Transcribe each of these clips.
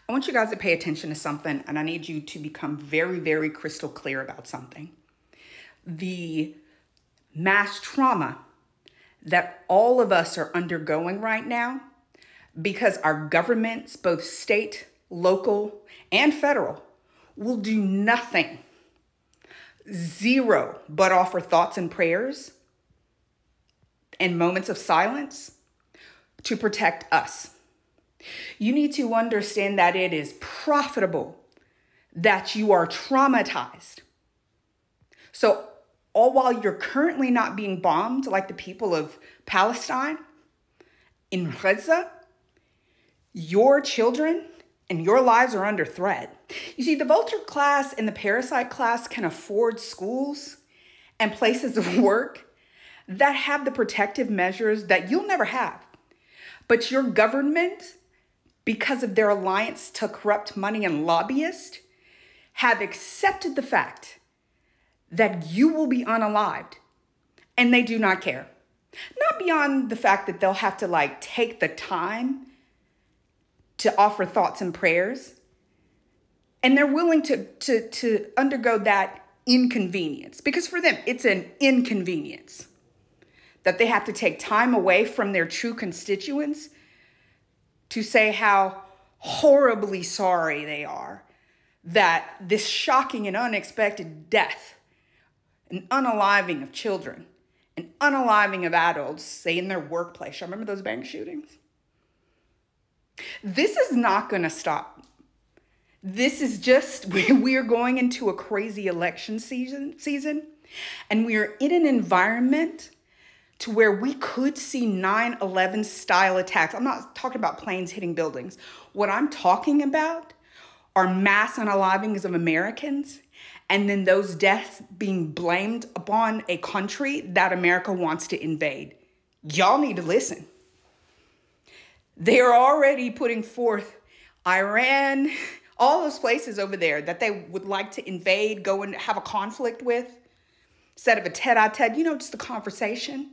I want you guys to pay attention to something, and I need you to become very, very crystal clear about something. The mass trauma that all of us are undergoing right now, because our governments, both state, local, and federal, will do nothing, zero, but offer thoughts and prayers and moments of silence to protect us. You need to understand that it is profitable that you are traumatized. So all while you're currently not being bombed like the people of Palestine, in Gaza, your children and your lives are under threat. You see, the vulture class and the parasite class can afford schools and places of work that have the protective measures that you'll never have. But your government, because of their alliance to corrupt money and lobbyists, have accepted the fact that you will be unalived, and they do not care. Not beyond the fact that they'll have to take the time to offer thoughts and prayers, and they're willing to undergo that inconvenience, because for them, it's an inconvenience that they have to take time away from their true constituents to say how horribly sorry they are that this shocking and unexpected death, an unaliving of children, an unaliving of adults, say in their workplace. I remember those bank shootings. This is not going to stop. This is just, we are going into a crazy election season, and we are in an environment to where we could see 9/11 style attacks. I'm not talking about planes hitting buildings. What I'm talking about are mass unalivings of Americans, and then those deaths being blamed upon a country that America wants to invade. Y'all need to listen. They are already putting forth Iran, all those places over there that they would like to invade, go and have a conflict with, instead of a tete-a-tete, just a conversation.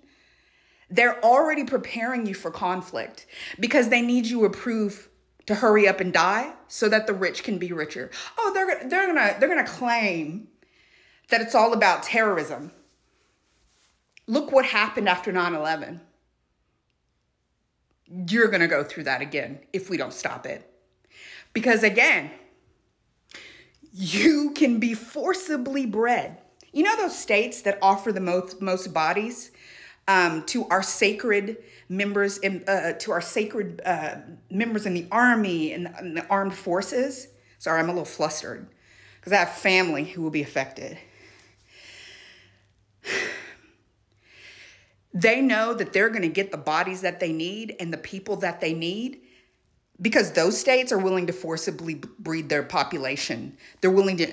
They're already preparing you for conflict because they need you approved to hurry up and die so that the rich can be richer. Oh, they're gonna claim that it's all about terrorism. Look what happened after 9/11. You're gonna go through that again if we don't stop it. Because again, you can be forcibly bred. You know those states that offer the most bodies to our sacred members members in the army and the armed forces? Sorry, I'm a little flustered because I have family who will be affected. They know that they're going to get the bodies that they need and the people that they need because those states are willing to forcibly breed their population. They're willing to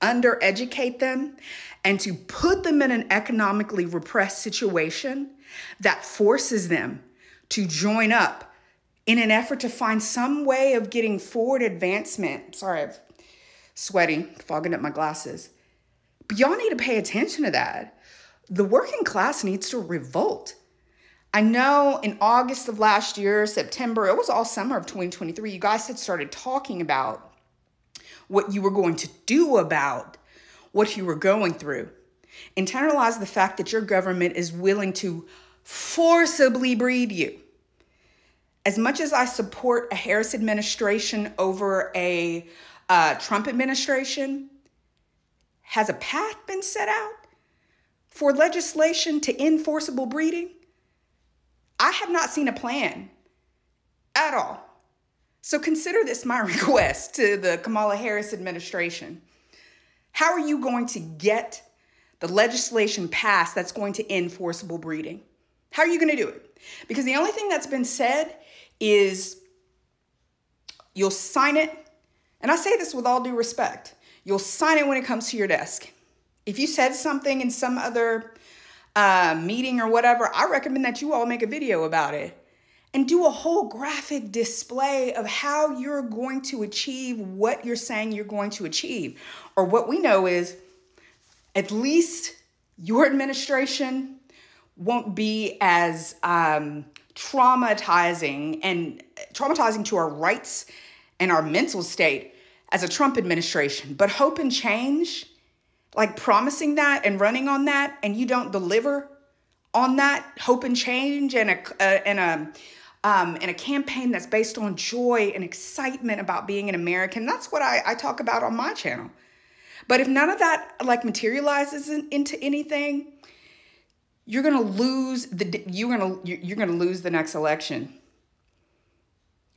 undereducate them and to put them in an economically repressed situation that forces them to join up in an effort to find some way of getting forward advancement. Sorry, I'm sweating, fogging up my glasses. But y'all need to pay attention to that. The working class needs to revolt. I know in August of last year, September, it was all summer of 2023, you guys had started talking about what you were going to do about what you were going through. Internalize the fact that your government is willing to forcibly breed you. As much as I support a Harris administration over a Trump administration, has a path been set out for legislation to end forcible breeding? I have not seen a plan at all. So consider this my request to the Kamala Harris administration. How are you going to get the legislation passed that's going to end forcible breeding? How are you going to do it? Because the only thing that's been said is you'll sign it. And I say this with all due respect. You'll sign it when it comes to your desk. If you said something in some other meeting or whatever, I recommend that you all make a video about it and do a whole graphic display of how you're going to achieve what you're saying you're going to achieve. Or what we know is at least your administration won't be as traumatizing to our rights and our mental state as a Trump administration. But hope and change, like promising that and running on that, and you don't deliver on that hope and change and a campaign that's based on joy and excitement about being an American. That's what I talk about on my channel. But if none of that like materializes into anything, you're gonna lose you're gonna lose the next election.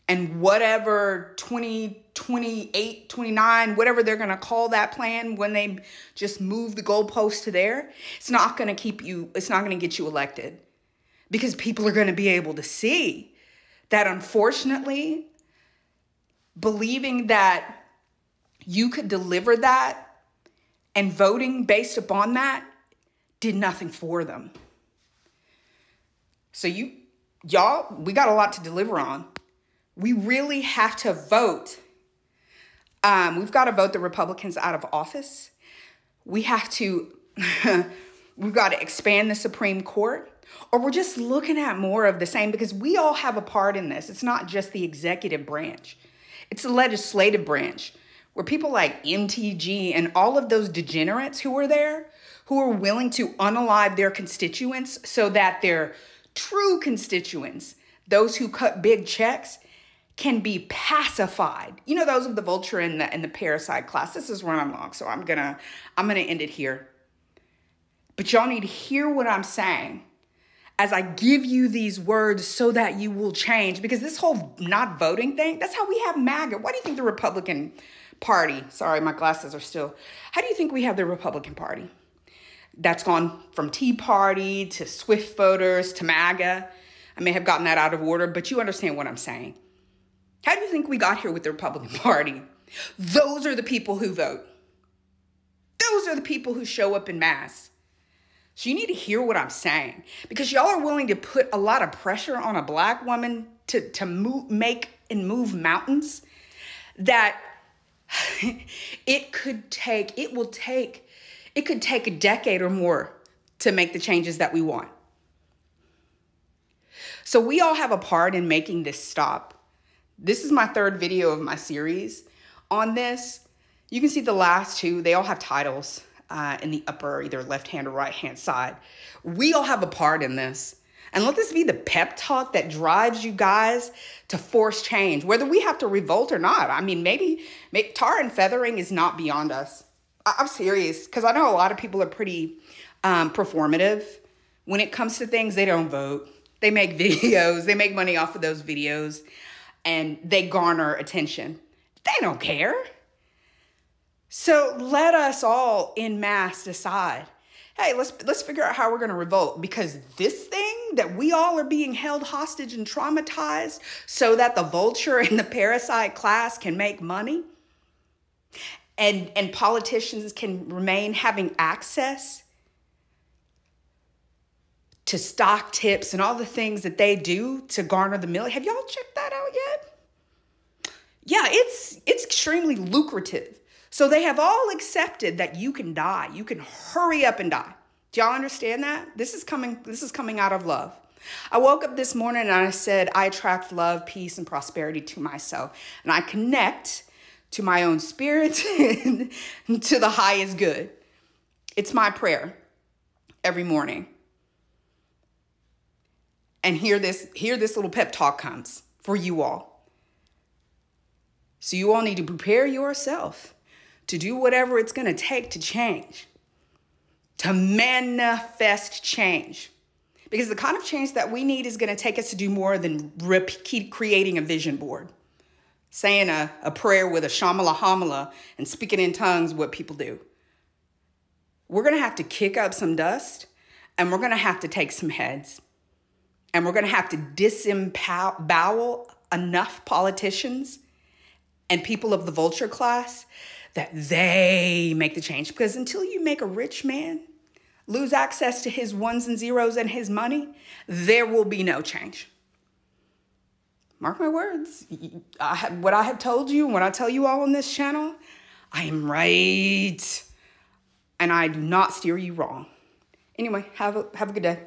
And whatever 2028, 29, whatever they're gonna call that plan when they just move the goalpost to there, it's not gonna get you elected. Because people are gonna be able to see that, unfortunately, believing that you could deliver that and voting based upon that did nothing for them. So y'all, we got a lot to deliver on. We really have to vote. We've got to vote the Republicans out of office. We have to, we've got to expand the Supreme Court, or we're just looking at more of the same, because we all have a part in this. It's not just the executive branch. It's the legislative branch, where people like MTG and all of those degenerates who are there, who are willing to unalive their constituents so that their true constituents, those who cut big checks, can be pacified. You know, those of the vulture and the parasite class. This is running long, so I'm gonna end it here. But y'all need to hear what I'm saying as I give you these words so that you will change. Because this whole not voting thing, that's how we have MAGA. Why do you think the Republican Party, sorry, my glasses are still, how do you think we have the Republican Party? That's gone from Tea Party to Swift voters to MAGA. I may have gotten that out of order, but you understand what I'm saying. How do you think we got here with the Republican Party? Those are the people who vote. Those are the people who show up in mass. So you need to hear what I'm saying, because y'all are willing to put a lot of pressure on a Black woman to move mountains that it could take a decade or more to make the changes that we want. So we all have a part in making this stop. This is my third video of my series on this. You can see the last two, they all have titles in the upper, either left-hand or right-hand side. We all have a part in this. And let this be the pep talk that drives you guys to force change, whether we have to revolt or not. I mean, maybe tar and feathering is not beyond us. I'm serious, because I know a lot of people are pretty performative. When it comes to things, they don't vote. They make videos. They make money off of those videos. And they garner attention. They don't care. So let us all en masse decide, hey, let's figure out how we're going to revolt, because this thing that we all are being held hostage and traumatized so that the vulture and the parasite class can make money and politicians can remain having access to stock tips and all the things that they do to garner the million. Have y'all checked that out yet? Yeah, it's extremely lucrative. So they have all accepted that you can die. You can hurry up and die. Do y'all understand that? This is coming out of love. I woke up this morning and I said, I attract love, peace, and prosperity to myself. And I connect to my own spirit and to the highest good. It's my prayer every morning. And here this little pep talk comes for you all. So you all need to prepare yourself to do whatever it's going to take to change, to manifest change. Because the kind of change that we need is going to take us to do more than keep creating a vision board, saying a prayer with a shamala hamala and speaking in tongues, what people do. We're going to have to kick up some dust, and we're going to have to take some heads. And we're going to have to disembowel enough politicians and people of the vulture class that they make the change. Because until you make a rich man lose access to his ones and zeros and his money, there will be no change. Mark my words. What I have told you, what I tell you all on this channel, I am right. And I do not steer you wrong. Anyway, have a good day.